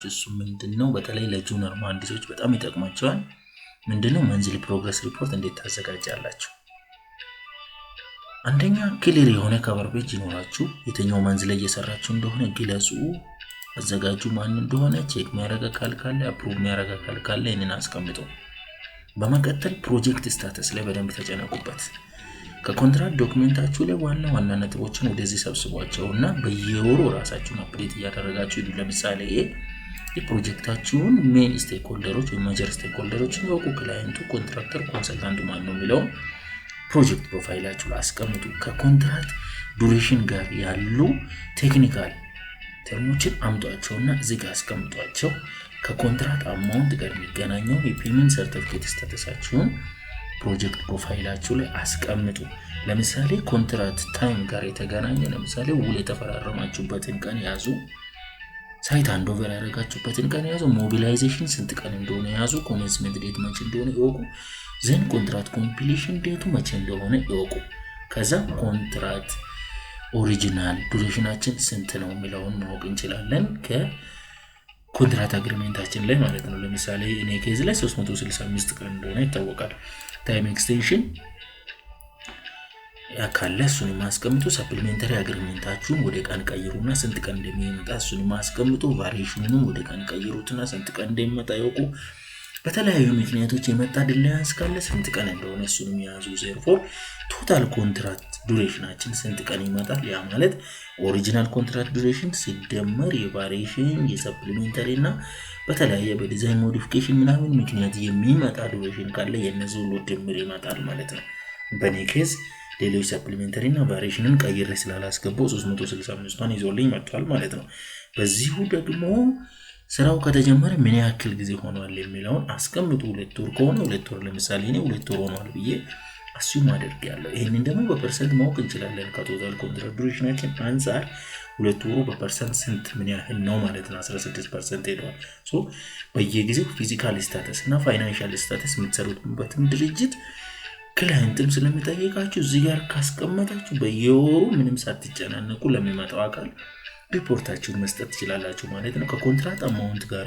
እሱ ምንድነው በተለይ ለጁኒየር መሐንዲሶች በጣም ይጠቅማቸዋል። ምንድነው መንዝሊ ፕሮግረስ ሪፖርት እንዴት ታዘጋጃላችሁ? አንደኛ ክሊር የሆነ ከቨር ፔጅ ይኖራችሁ የትኛው መንዝ ላይ እየሰራችሁ እንደሆነ ግለጹ። አዘጋጁ ማን እንደሆነ ቼክ የሚያደርግ አካል ካለ አፕሩቭ የሚያደርግ አካል ካለ ይሄንን አስቀምጡ። በመቀጠል ፕሮጀክት ስታተስ ላይ በደንብ ተጨነቁበት። ከኮንትራክት ዶክመንታችሁ ላይ ዋና ነጥቦችን ወደዚህ ሰብስቧቸውና በየወሩ ራሳችሁን አፕዴት እያደረጋችሁ ይዱ። ለምሳሌ የፕሮጀክታችሁን ሜን ስቴክሆልደሮች ወይ ማጀር ስቴክሆልደሮችን ያውቁ። ክላይንቱ፣ ኮንትራክተር፣ ኮንሰልታንቱ ማን ነው የሚለው ፕሮጀክት ፕሮፋይላችሁ ላይ አስቀምጡ። ከኮንትራክት ዱሬሽን ጋር ያሉ ቴክኒካል ተርሞችን አምጧቸውና እዚህ ጋር አስቀምጧቸው። ከኮንትራክት አማውንት ጋር የሚገናኘው የፔመንት ሰርቲፊኬት ስታተሳችሁን ፕሮጀክት ፕሮፋይላችሁ ላይ አስቀምጡ። ለምሳሌ ኮንትራክት ታይም ጋር የተገናኘ ለምሳሌ ውል የተፈራረማችሁበትን ቀን ያዙ። ሳይት ሃንዶቨር ያደረጋችሁበትን ቀን ያዙ። ሞቢላይዜሽን ስንት ቀን እንደሆነ ያዙ። ኮሜንስመንት ዴት መቼ እንደሆነ ይወቁ። ዘን ኮንትራክት ኮምፕሊሽን ዴቱ መቼ እንደሆነ ይወቁ። ከዛ ኮንትራክት ኦሪጂናል ዱሬሽናችን ስንት ነው የሚለውን ማወቅ እንችላለን ከኮንትራክት አግሪመንታችን ላይ ማለት ነው። ለምሳሌ እኔ ኬዝ ላይ 365 ቀን እንደሆነ ይታወቃል። ታይም ኤክስቴንሽን ያካለ እሱን ማስቀምጡ። ሰፕሊሜንተሪ አግሪመንታችሁን ወደ ቀን ቀይሩና ስንት ቀን እንደሚመጣ እሱን ማስቀምጡ። ቫሪዬሽኑን ወደ ቀን ቀይሩትና ስንት ቀን እንደሚመጣ ይወቁ። በተለያዩ ምክንያቶች የመጣ ዲሌያንስ ካለ ስንት ቀን እንደሆነ እሱን ያዙ። ዜርፎር ቶታል ኮንትራክት ዱሬሽናችን ስንት ቀን ይመጣል? ያ ማለት ኦሪጂናል ኮንትራክት ዱሬሽን ሲደመር የቫሪዬሽን የሰፕሊሜንተሪ እና በተለያየ በዲዛይን ሞዲፊኬሽን ምናምን ምክንያት የሚመጣ ዱሬሽን ካለ የነዚህ ሁሉ ድምር ይመጣል ማለት ነው። በኔ ኬዝ ሌሎች ሰፕሊሜንተሪ እና ቫሪዬሽንን ቀይሬ ስላላስገባው 365ን ይዞልኝ መጥቷል ማለት ነው። በዚሁ ደግሞ ስራው ከተጀመረ ምን ያክል ጊዜ ሆኗል የሚለውን አስቀምጡ። 2 ወር ከሆነ 2 ወር ለምሳሌ እኔ 2 ወር ሆኗል ብዬ አስዩም አድርጌያለሁ። ይሄንን ደግሞ በፐርሰንት ማወቅ እንችላለን። ከቶታል ኮንትራክት ዱሬሽናችን አንፃር 2 ወሩ በፐርሰንት ስንት ምን ያህል ነው ማለት ነው። 16% ሄዷል። በየጊዜው ፊዚካል ስታተስ እና ፋይናንሻል ስታተስ የምትሰሩበትን ድርጅት ክላይንትም ስለሚጠይቃችሁ እዚህ ጋር ካስቀመጣችሁ በየወሩ ምንም ሳትጨናነቁ ለሚመጣው አካል ሪፖርታችሁን መስጠት ትችላላችሁ ማለት ነው። ከኮንትራክት አማውንት ጋር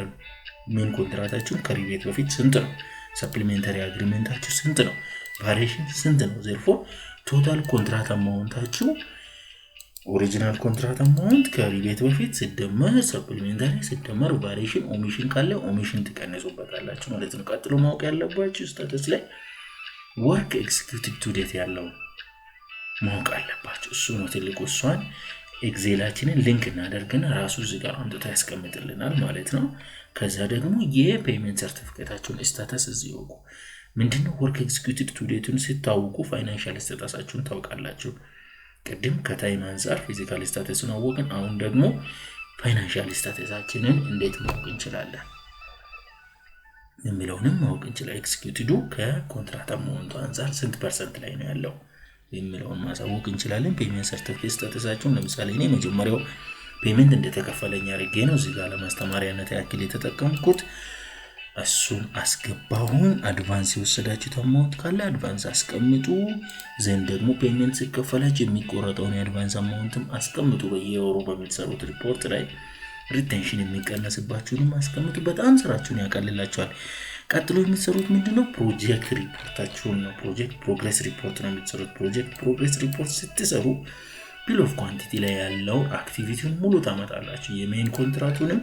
ሜን ኮንትራክታችሁን ከሪቤት በፊት ስንት ነው፣ ሰፕሊሜንተሪ አግሪመንታችሁ ስንት ነው፣ ቫሪዬሽን ስንት ነው። ዜርፎር ቶታል ኮንትራክት አማውንታችሁ ኦሪጂናል ኮንትራክት አማውንት ከሪቤት በፊት ሲደመር ሰፕሊሜንተሪ ሲደመር ቫሪዬሽን ኦሚሽን ካለ ኦሚሽን ትቀንሱበታላችሁ ማለት ነው። ቀጥሎ ማወቅ ያለባችሁ ስታተስ ላይ ወርክ ኤክስኪዩቲቭ ቱ ዴት ያለው ማወቅ አለባችሁ። እሱ ነው ትልቁ። እሷን ኤክሴላችንን ሊንክ እናደርግና ራሱ እዚህ ጋር አንጥቶ ያስቀምጥልናል ማለት ነው። ከዛ ደግሞ የፔመንት ሰርቲፊኬታችሁን ስታተስ እዚህ ይወቁ። ምንድነው ወርክ ኤክስኪዩቲቭ ቱ ዴቱን ሲታወቁ ፋይናንሻል ስታተሳችሁን ታውቃላችሁ። ቅድም ከታይም አንፃር ፊዚካል ስታተሱን አወቅን። አሁን ደግሞ ፋይናንሻል ስታተሳችንን እንዴት ማወቅ እንችላለን የሚለውንም ማወቅ እንችላለን። ኤክስኪዩቲቭ ከኮንትራክት አማውንቱ አንፃር ስንት ፐርሰንት ላይ ነው ያለው የሚለውን ማሳወቅ እንችላለን። ፔመንት ሰርቲፊኬት ስታተሳችሁን ለምሳሌ እኔ መጀመሪያው ፔመንት እንደተከፈለኝ አድርጌ ነው እዚህ ጋር ለማስተማሪያነት ያክል የተጠቀምኩት። እሱን አስገባሁን። አድቫንስ የወሰዳችሁት አማውንት ካለ አድቫንስ አስቀምጡ። ዘንድ ደግሞ ፔመንት ሲከፈላችሁ የሚቆረጠውን የአድቫንስ አማውንትም አስቀምጡ። በየወሩ በምትሰሩት ሪፖርት ላይ ሪቴንሽን የሚቀነስባችሁንም አስቀምጡ። በጣም ስራችሁን ያቀልላችኋል። ቀጥሎ የምትሰሩት ምንድነው? ፕሮጀክት ሪፖርታችሁን ነው። ፕሮጀክት ፕሮግሬስ ሪፖርት ነው የምትሰሩት። ፕሮጀክት ፕሮግሬስ ሪፖርት ስትሰሩ ቢል ኦፍ ኳንቲቲ ላይ ያለው አክቲቪቲውን ሙሉ ታመጣላችሁ። የሜን ኮንትራክቱንም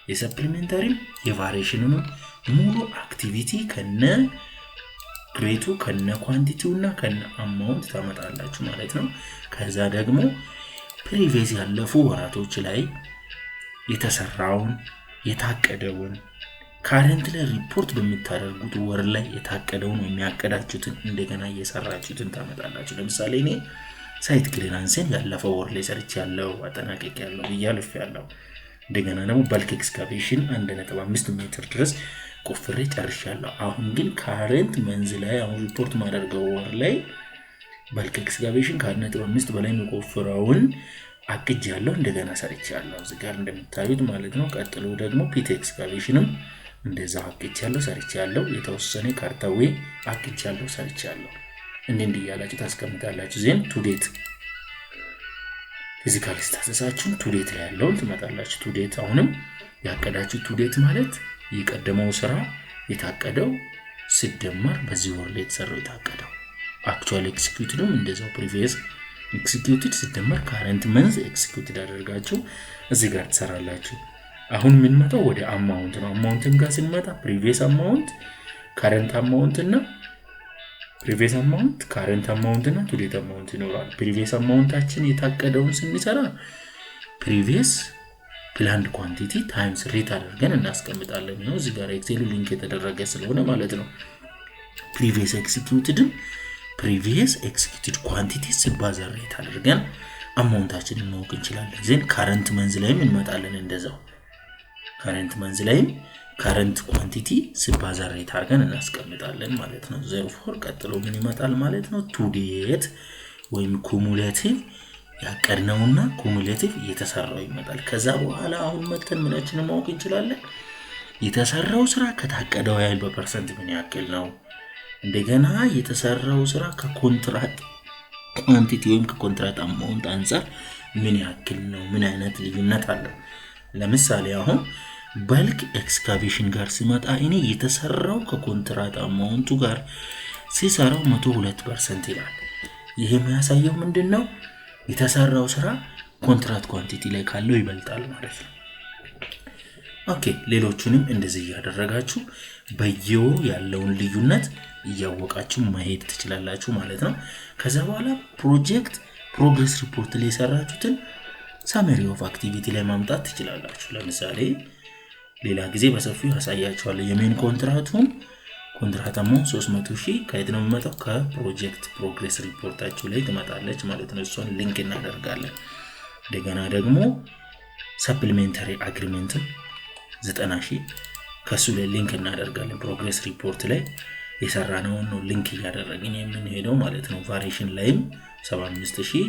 የሰፕሊሜንተሪም የቫሪዬሽኑንም ሙሉ አክቲቪቲ ከነ ግሬቱ ከነ ኳንቲቲውና ከነ አማውንት ታመጣላችሁ ማለት ነው። ከዛ ደግሞ ፕሪቪየስ ያለፉ ወራቶች ላይ የተሰራውን የታቀደውን ካረንት ላይ ሪፖርት በሚታደርጉት ወር ላይ የታቀደውን የሚያቀዳችሁትን እንደገና እየሰራችሁትን ታመጣላችሁ። ለምሳሌ እኔ ሳይት ክሊራንስን ያለፈው ወር ላይ ሰርቻለሁ፣ አጠናቅቄያለሁ ብያለሁ። እንደገና ደግሞ ባልክ ኤክስካቬሽን 1.5 ሜትር ድረስ ቆፍሬ ጨርሻለሁ። አሁን ግን ካረንት መንዝ ላይ አሁን ሪፖርት ማደርገው ወር ላይ ባልክ ኤክስካቬሽን ከ1.5 በላይ መቆፈራውን አቅጃለሁ፣ እንደገና ሰርቻለሁ እዚህ ጋር እንደምታዩት ማለት ነው። ቀጥሎ ደግሞ ፒት ኤክስካቬሽንም እንደዛው አቅጃለሁ ሰርቻለሁ። የተወሰነ ካርታዌ አቅጃለሁ ሰርቻለሁ። እንዴ ያላችሁ ታስቀምጣላችሁ። ዜን ቱ ዴት ፊዚካል ስታተሳችሁን ቱ ዴት ላይ ያለውን ትመጣላችሁ። ቱ ዴት አሁንም ያቀዳችሁ ቱ ዴት ማለት የቀደመው ስራ የታቀደው ሲደመር በዚህ ወር ላይ የተሰራው የታቀደው actual executed እንደዛው previous executed ሲደመር current month executed አድርጋችሁ እዚህ ጋር ትሰራላችሁ አሁን ምን መጣው ወደ amount ነው amountን ጋር ስንመጣ previous amount current amount እና previous amount current amount እና to date amount ይኖራል previous amountታችን የታቀደውን ስንሰራ previous planned quantity times rate አድርገን እናስቀምጣለን ነው እዚህ ጋር ኤክሴል ሊንክ የተደረገ ስለሆነ ማለት ነው previous executed quantity ሲባዛ rate አድርገን አማውንታችንን ማወቅ እንችላለን ዜን current month ላይም እንመጣለን እንደዛው current month ላይም current quantity ሲባዛ rate አድርገን እናስቀምጣለን ማለት ነው therefore ቀጥሎ ምን ይመጣል ማለት ነው to date ወይም cumulative ያቀድነውና cumulative የተሰራው ይመጣል ከዛ በኋላ አሁን መተን ምናችንን ማወቅ እንችላለን የተሰራው ስራ ከታቀደው ያህል በፐርሰንት ምን ያክል ነው እንደገና የተሰራው ስራ ከኮንትራክት ኳንቲቲ ወይም ከኮንትራክት አማውንት አንፃር ምን ያክል ነው ምን አይነት ልዩነት አለው ለምሳሌ አሁን በልክ ኤክስካቬሽን ጋር ሲመጣ እኔ የተሰራው ከኮንትራክት አማውንቱ ጋር ሲሰራው 102% ይላል ይሄ የሚያሳየው ምንድነው የተሰራው ስራ ኮንትራክት ኳንቲቲ ላይ ካለው ይበልጣል ማለት ነው ኦኬ ሌሎቹንም እንደዚህ ያደረጋችሁ በየው ያለውን ልዩነት ያወቃችሁ ማሄድ ትችላላችሁ ማለት ነው ከዛ በኋላ ፕሮጀክት ፕሮግሬስ ሪፖርት ላይ ሰራችሁትን ሳመሪ ኦፍ አክቲቪቲ ላይ ማምጣት ትችላላችሁ ለምሳሌ ሌላ ጊዜ በሰፊው ያሳያችኋለሁ የሜን ኮንትራክት አማውንት 300,000 ከየት ነው የሚመጣው ከፕሮጀክት ፕሮግሬስ ሪፖርታችሁ ላይ ትመጣለች ማለት ነው እሱን ሊንክ እናደርጋለን እንደገና ደግሞ ሰፕሊሜንታሪ አግሪመንት 90,000 ከሱ ላይ ሊንክ እናደርጋለን ፕሮግሬስ ሪፖርት ላይ የሰራነው ነው ሊንክ ያደረግን የምንሄደው ማለት ነው ቫሪዬሽን ላይም 75,000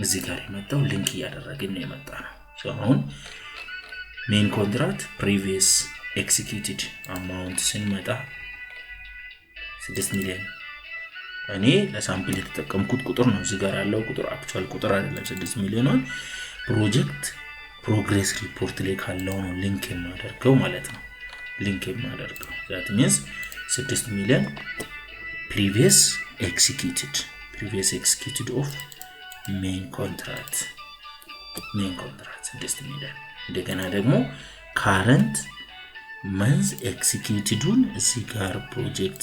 እዚህ ጋር የመጣው ሊንክ ያደረግን ነው የመጣው ሶ አሁን ሜን ኮንትራክት previous executed amount ስንመጣ 6 ሚሊዮን እኔ ለሳምፕል የተጠቀምኩት ቁጥር ነው እዚህ ጋር ያለው ቁጥር አክቹዋል ቁጥር አይደለም 6 ሚሊዮን ነው ፕሮጀክት ፕሮግሬስ ሪፖርት ላይ ካለው ነው ሊንክ የማደርገው ማለት ነው ሊንክ የማደርገው that means 6 ሚሊዮን previous executed of main contract 6 ሚሊዮን እንደገና ደግሞ current month executedን እዚህ ጋር ፕሮጀክት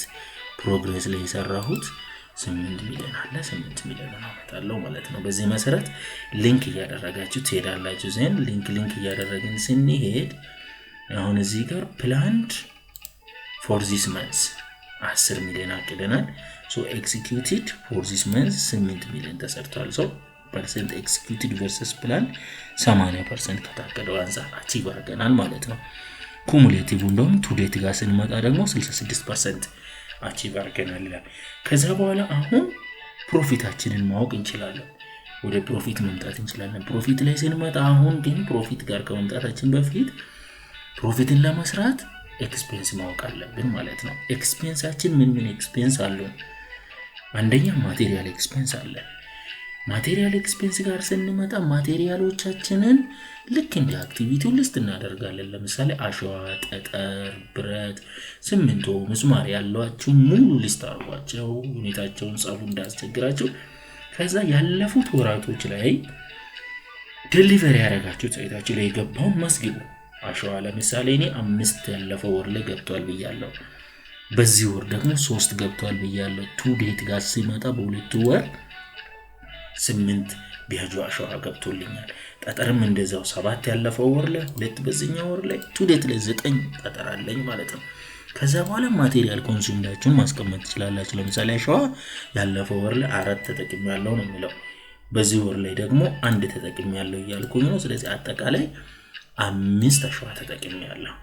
ፕሮግሬስ ላይ ሰራሁት 8 ሚሊዮን አለ 8 ሚሊዮን አመጣለሁ ማለት ነው በዚህ መሰረት ሊንክ ያደረጋችሁ ትሄዳላችሁ ዘን ሊንክ ያደረግን ስንሄድ አሁን እዚህ ጋር planned for this month 10 ሚሊዮን አቅደናል so executed for this month 8 ሚሊዮን ተሰርቷል so percent executed versus plan 80% ከታቀደው አንፃር አቺቭ አድርገናል ማለት ነው cumulative እንደውም to date ጋር ስንመጣ ደግሞ 66% አቺቭ አድርገናል ይላል ከዛ በኋላ አሁን ፕሮፊታችንን ማወቅ እንችላለን ወደ ፕሮፊት መምጣት እንችላለን ፕሮፊት ላይ ስንመጣ አሁን ግን ፕሮፊት ጋር ከመምጣታችን በፊት ፕሮፊትን ለመስራት ኤክስፔንስ ማወቅ አለብን ማለት ነው ኤክስፔንሳችን ምን ኤክስፔንስ አለው አንደኛ ማቴሪያል ኤክስፔንስ አለ ማቴሪያል ኤክስፔንስ ጋር ስንመጣ ማቴሪያሎቻችንን ልክ እንደ አክቲቪቲው ሊስት እናደርጋለን ለምሳሌ አሸዋ ጠጠር ብረት ሲሚንቶ መስማር ያሏችሁ ሙሉ ሊስት አድርጓቸው ሁኔታቸውን ጻፉ እንዳስቸግራችሁ ከዛ ያለፉት ወራቶች ላይ ዴሊቨሪ ያደረጋችሁ ሳይታችሁ ላይ ገባው ማስገቡ አሸዋ ለምሳሌ እኔ 5 ያለፈው ወር ላይ ገብቷል ብያለሁ በዚህ ወር ደግሞ 3 ገብቷል ብያለሁ ቱ ዴት ጋር ሲመጣ በሁለት ወር 8 ቢያጁ አሸዋ ገብቶልኛል ጠጠርም እንደዛው 7 ያለፈው ወር ላይ 2 በዚህኛው ወር ላይ ቱ ዴት ላይ 9 ጠጠር አለኝ ማለት ነው ከዛ በኋላ ማቴሪያል ኮንሱምዳችሁን ማስቀመጥ ትችላላችሁ ለምሳሌ አሸዋ ያለፈው ወር ላይ 4 ተጠቅሜያለሁ ነው የሚለው በዚህ ወር ላይ ደግሞ 1 ተጠቅሜያለሁ ይያልኩኝ ነው ስለዚህ አጠቃላይ 5 አሸዋ ተጠቅሜያለሁ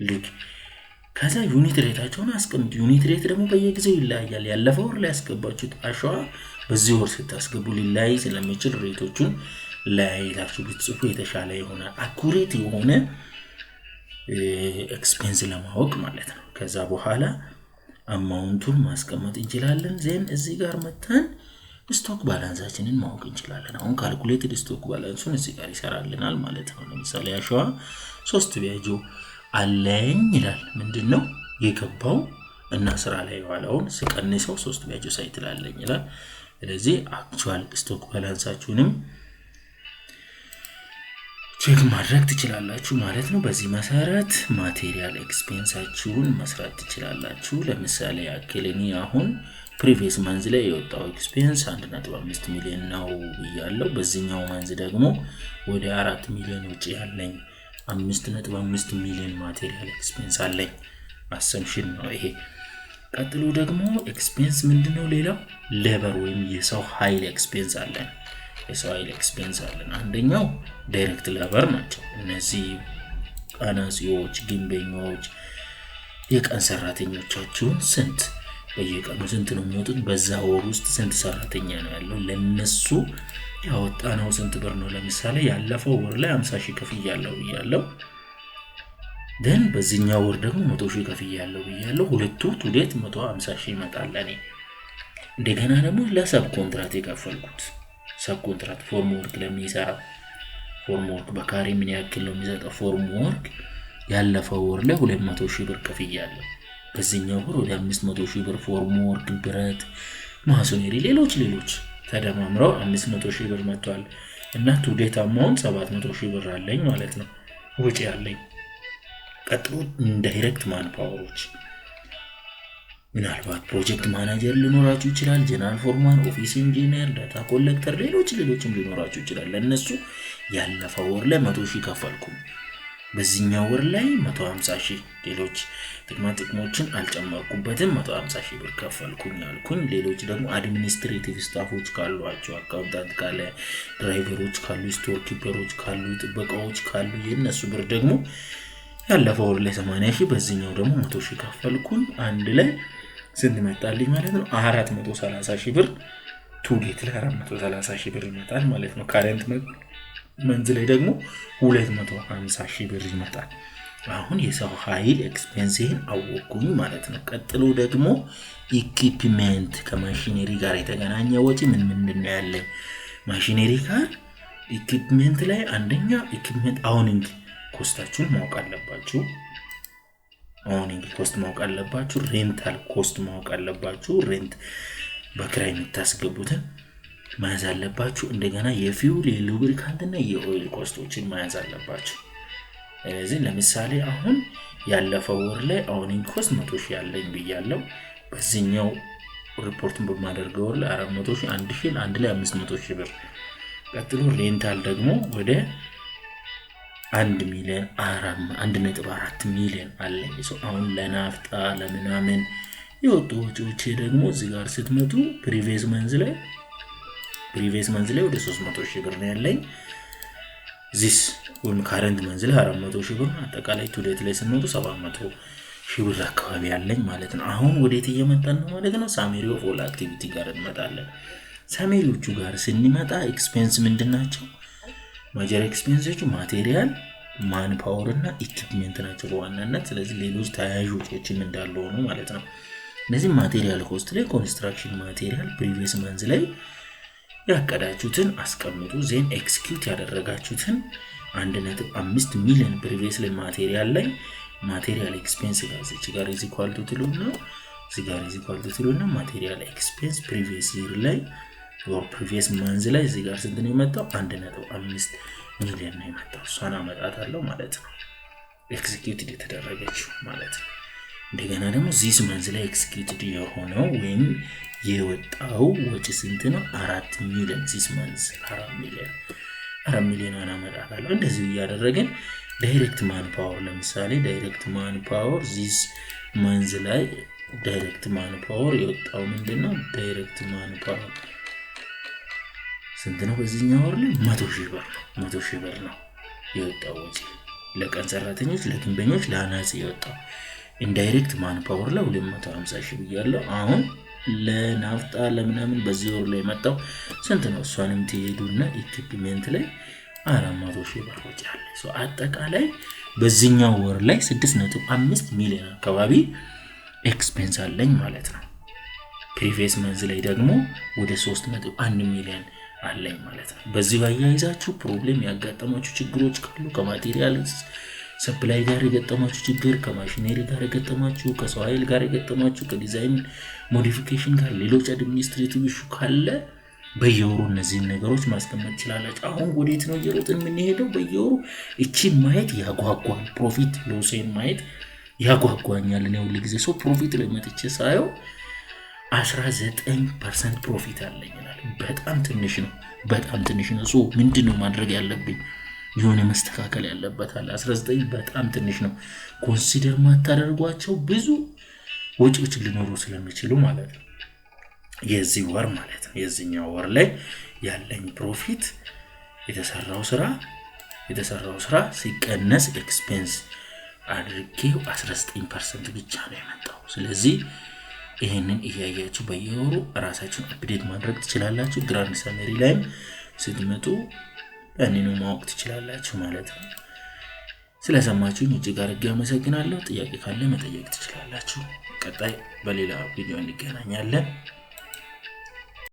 ልክ ከዛ ዩኒት ሬታቸውን አስቀምጡ ዩኒት ሬት ደግሞ በየጊዜው ይለያያል ያለፈው ወር ላይ ያስገባችሁት አሸዋ በዚህ ወር ስታስገቡ ሊለያይ ስለሚችል ሬቶቹን ለይታችሁ ብትጽፉ የተሻለ ይሆናል አኩሬት የሆነ ኤክስፔንስ ለማወቅ ማለት ነው ከዛ በኋላ አማውንቱን ማስቀመጥ እንችላለን ዜን እዚህ ጋር መተን ስቶክ ባላንሳችንን ማወቅ እንችላለን። አሁን ካልኩሌትድ ስቶክ ባላንሱን እዚህ ጋር ይሰራልናል ማለት ነው። ለምሳሌ አሸዋ 3 ቢያጆ አለኝ ይላል። ምንድነው የገባው እና ስራ ላይ ዋላውን ስቀንሰው 3 ቢያጆ ሳይክል አለኝ ይላል። ስለዚህ አክቹዋል ስቶክ ባላንሳችሁንም ቼክ ማድረግ ትችላላችሁ ማለት ነው። በዚህ መሰረት ማቴሪያል ኤክስፔንሳችሁን መስራት ትችላላችሁ። ለምሳሌ ያክልኒ አሁን ፕሪቪየስ መንዝ ላይ የወጣው ኤክስፔንስ 1.5 ሚሊዮን ነው ይያለው። በዚህኛው መንዝ ደግሞ ወደ 4 ሚሊዮን ወጪ ያለኝ 5.5 ሚሊዮን ማቴሪያል ኤክስፔንስ አለኝ። አሰምሽን ነው ይሄ። ቀጥሎ ደግሞ ኤክስፔንስ ምንድነው? ሌላው ሌበር ወይም የሰው ኃይል ኤክስፔንስ አለን። የሰው ኃይል ኤክስፔንስ አለን። አንደኛው ዳይሬክት ሌበር ናቸው። እነዚህ አናጺዎች፣ ግንበኞች፣ የቀን ሰራተኞቻችሁን ስንት በየቀኑ ስንት ነው የሚወጡት? በዛ ወር ውስጥ ስንት ሰራተኛ ነው ያለው? ለነሱ ያወጣነው ስንት ብር ነው? ለምሳሌ ያለፈው ወር ላይ 50,000 ከፍያለሁ ብያለሁ። ደን በዚህኛው ወር ደግሞ 100,000 ከፍያለሁ ብያለሁ። ሁለቱ ቱዴት 150,000 ይመጣል ለኔ። እንደገና ደግሞ ለሰብ ኮንትራት የከፈልኩት ሰብ ኮንትራት ፎርም ወርክ ለሚሰራ ፎርም ወርክ በካሬ ምን ያክል ነው የሚሰጠው? ፎርም ወርክ ያለፈው ወር ላይ 200,000 ብር ከፍያለሁ። በዚህኛው ወር ወደ 500,000 ብር ፎርም ወርክ፣ ብረት፣ ማሶነሪ፣ ሌሎች ተደማምረው 500,000 ብር መጥቷል እና ቱዴት አማውንት 700,000 ብር አለኝ ማለት ነው ወጪ ያለኝ። ቀጥሎ ዳይሬክት ማን ፓወሮች ምናልባት ፕሮጀክት ማናጀር ሊኖራችሁ ይችላል፣ ጀነራል ፎርማን፣ ኦፊስ ኢንጂነር፣ ዳታ ኮሌክተር፣ ሌሎችም ሊኖራችሁ ይችላል። ለነሱ ያለፈው ወር ላይ 100,000 ከፈልኩ። በዚህኛው ወር ላይ 150,000 ሌሎች ጥቅሞችን አልጨመርኩበትም 150,000 ብር ከፈልኩኝ አልኩኝ። ሌሎች ደግሞ አድሚኒስትሬቲቭ ስታፎች ካሏቸው አካውንታንት ካለ፣ ድራይቨሮች ካሉ፣ ስቶር ኪፐሮች ካሉ፣ ጥበቃዎች ካሉ የነሱ ብር ደግሞ ያለፈው ወር ላይ 80,000 በዚህኛው ደግሞ 100,000 ከፈልኩኝ። አንድ ላይ ስንት መጣልኝ ማለት ነው? 430,000 ብር ቱዴት ላይ 430,000 ብር ይመጣል ማለት ነው። ካረንት መንዝ ላይ ደግሞ 250,000 ብር ይመጣል። አሁን የሰው ኃይል ኤክስፔንስን አወቁኝ ማለት ነው። ቀጥሎ ደግሞ ኢኩዊፕመንት ከማሽነሪ ጋር የተገናኘ ወጪ ምንድን ነው ያለኝ? ማሽነሪ ጋር ኢኩዊፕመንት ላይ አንደኛ ኢኩዊፕመንት አውኒንግ ኮስታችሁን ማወቅ አለባችሁ። አውኒንግ ኮስት ማወቅ አለባችሁ። ሬንታል ኮስት ማወቅ አለባችሁ። ሬንት በክራይ የምታስገቡትን ማያዝ አለባችሁ። እንደገና የፊውል፣ የሉብሪካንት እና የኦይል ኮስቶችን ማያዝ አለባችሁ። ስለዚህ ለምሳሌ አሁን ያለፈው ወር ላይ አውኒንግ ኮስት 100,000 ያለኝ ብያለሁ። በዚህኛው ሪፖርቱን በማደርገው ወር ላይ 400,000 1,000 አንድ ላይ 500,000 ብር። ቀጥሎ ሬንታል ደግሞ ወደ 1 ሚሊዮን 1.4 ሚሊዮን አለኝ። አሁን ለናፍጣ ለምናምን የወጡ ወጪዎች ደግሞ እዚህ ጋር ስትመጡ ፕሪቪየስ መንዝ ላይ ወደ 300,000 ብር ነው ያለኝ። ዚስ ወን ካረንት መንዝ ላይ 400,000 ብር ነው። አጠቃላይ ቱዴት ላይ ስንመጡ 700,000 ብር አካባቢ ያለኝ ማለት ነው። አሁን ወዴት እየመጣን ነው ማለት ነው? ሳሜሪ ኦፍ ኦል አክቲቪቲ ጋር እንመጣለን። ሳሜሪዎቹ ጋር ስንመጣ ኤክስፔንስ ምንድናቸው? ማጀር ኤክስፔንሶቹ ማቴሪያል፣ ማን ፓወር እና ኢኩዊፕመንት ናቸው በዋናነት። ስለዚህ ሌሎች ተያያዥ ወጪዎችም እንዳሉ ሆኖ ማለት ነው። እነዚህ ማቴሪያል ኮስት ላይ ኮንስትራክሽን ማቴሪያል ፕሪቪየስ መንዝ ላይ ያቀዳችሁትን አስቀምጡ። ዜን ኤክስኪዩት ያደረጋችሁትን 1.5 ሚሊዮን ፕሪቪየስ ላይ ማቴሪያል ኤክስፔንስ ጋር እዚህ ኳልቱ ትሉና ማቴሪያል ኤክስፔንስ ፕሪቪየስ ይር ላይ or previous month ላይ እዚህ ጋር ስንት ነው የመጣው? 1.5 ሚሊዮን ነው የመጣው። እሷን አመጣታለሁ ማለት ነው። ኤክዚኪዩትድ የተደረገችው ማለት ነው። እንደገና ደግሞ this month ላይ ኤክዚኪዩትድ የሆነው ወይም የወጣው ወጪ ስንት ነው? 4 ሚሊዮን። this month 4 ሚሊዮን አመጣታለሁ። እንደዚህ ያደረገን ዳይሬክት ማን ፓወር ለምሳሌ ዳይሬክት ማን ፓወር this month ላይ ዳይሬክት ማን ፓወር የወጣው ምንድነው? ዳይሬክት ማን ፓወር ስንት ነው? በዚህኛው ወር ላይ 100,000 ብር ነው የወጣው ወጪ ለቀን ሰራተኞች፣ ለግንበኞች፣ ለአናጺ የወጣው። ኢንዳይሬክት ማን ፓወር ላይ 250,000 ብያለሁ። አሁን ለናፍጣ ለምናምን በዚህ ወር ላይ መጣው ስንት ነው? እሷንም ትሄዱና ኢኩዊፕመንት ላይ 400,000 ብር ወጪ አለ። አጠቃላይ በዚህኛው ወር ላይ 6.5 ሚሊዮን አካባቢ ኤክስፔንስ አለኝ ማለት ነው። ፕሪቪየስ መንዝ ላይ ደግሞ ወደ 3.1 ሚሊዮን አለኝ ማለት ነው። በዚህ ባያይዛችሁ ፕሮብሌም ያጋጠማችሁ ችግሮች ካሉ ከማቴሪያል ሰፕላይ ጋር የገጠማችሁ ችግር፣ ከማሽነሪ ጋር የገጠማችሁ፣ ከሰው ኃይል ጋር የገጠማችሁ፣ ከዲዛይን ሞዲፊኬሽን ጋር ሌሎች አድሚኒስትሬቲቭ ኢሹ ካለ በየወሩ እነዚህን ነገሮች ማስቀመጥ ይችላልላችሁ። አሁን ወዴት ነው እየሮጥን የምንሄደው? በየወሩ እቺን ማየት ያጓጓል። ፕሮፊት ሎሴን ማየት ያጓጓኛል። እኔ ሁሉ ጊዜ ሰው ፕሮፊት ላይ መጥቼ ሳየው 19% ፕሮፊት አለኝ ይላል። በጣም ትንሽ ነው፣ በጣም ትንሽ ነው። ሶ ምንድነው ማድረግ ያለብኝ? የሆነ መስተካከል ያለበት አለ። 19 በጣም ትንሽ ነው። ኮንሲደር ማታደርጓቸው ብዙ ወጪዎች ሊኖሩ ስለሚችሉ ማለት ነው። የዚህ ወር ማለት ነው የዚህኛው ወር ላይ ያለኝ ፕሮፊት የተሰራው ስራ ሲቀነስ ኤክስፔንስ አድርጌው 19% ብቻ ነው የመጣው። ስለዚህ ይሄንን እያያችሁ በየወሩ ራሳችሁን አፕዴት ማድረግ ትችላላችሁ። ግራንድ ሰመሪ ላይ ስትመጡ ያንኑ ማወቅ ትችላላችሁ ማለት ነው። ስለሰማችሁኝ እጅግ አድርጌ አመሰግናለሁ። ጥያቄ ካለ መጠየቅ ትችላላችሁ። ቀጣይ በሌላ ቪዲዮ እንገናኛለን።